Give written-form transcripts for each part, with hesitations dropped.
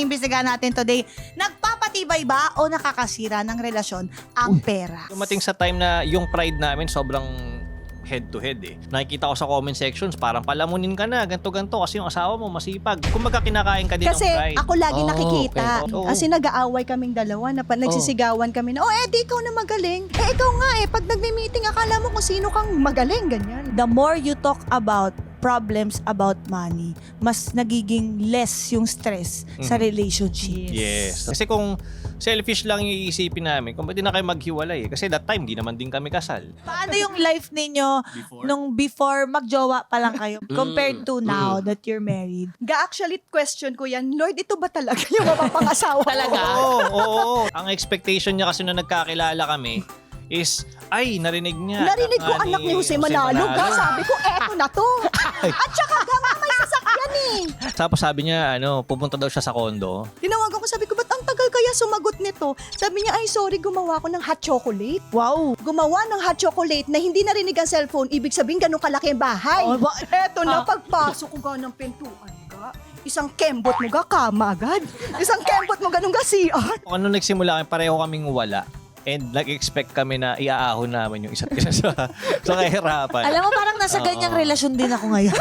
imbestigahan natin today. Nagpapatibay ba o nakakasira ng relasyon ang pera? Dumating sa time na yung pride namin sobrang head to head eh. Nakikita ko sa comment sections, parang palamunin ka na, ganto-ganto kasi yung asawa mo masipag. Kung kinakain ka din Kasi ng pride. ako lagi nakikita. okay. Oo. Kasi nag-aaway kaming dalawa na nagsisigawan kami na, di ikaw na magaling. Ikaw nga pag nagme-meeting, akala mo kung sino kang magaling, ganyan. The more you talk about problems about money, mas nagiging less yung stress sa relationship. Yes. Kasi kung selfish lang yung iisipin namin, kung pwede na kayo maghiwalay eh. Kasi that time, di naman din kami kasal. Paano yung life ninyo nung before magjowa pa lang kayo compared to now that you're married? Actually, question ko yan, Lord, ito ba talaga yung mapapangasawa ko? Oo. Ang expectation niya kasi nung nagkakilala kami is, narinig niya. Narinig ko anak ni Jose Manalo. Sabi ko, eto na to. At saka may sasakyan eh. Tapos sabi niya, pupunta daw siya sa kondo. Tinawagan ko, sabi ko, ba't ang tagal kaya sumagot nito? Sabi niya, sorry, gumawa ko ng hot chocolate. Wow! Gumawa ng hot chocolate na hindi narinig ang cellphone, ibig sabihin ganun kalaki ang bahay. Eto na, pagpasok ko ng pintuan ka, isang kembot mo kama agad. Isang kembot mo ganun CR. Kung ano nagsimula kami, pareho kaming wala. And nag-expect kami na iaahon namin yung isa't isa sa kahirapan. Alam mo, parang nasa ganyang relasyon din ako ngayon.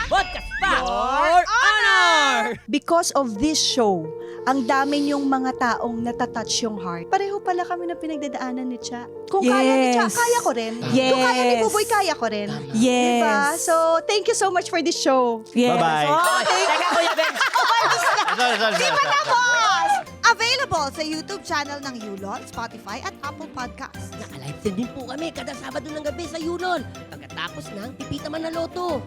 Podcast for honor! Because of this show, ang dami niyong mga taong natatouch yung heart. Pareho pala kami na pinagdadaanan ni Cha. Kung kaya ni Cha, Yes. kaya ko rin. Yes. Kung kaya ni Buboy, kaya ko rin. Yes. Diba? So, thank you so much for this show. Yes. Bye-bye. Oh, Teka, Kuya Ben. available sa YouTube channel ng Yulon, Spotify at Apple Podcasts. Naka-live din po kami kada Sabado ng gabi sa Yulon. Pagkatapos ng Pipita Man na Loto.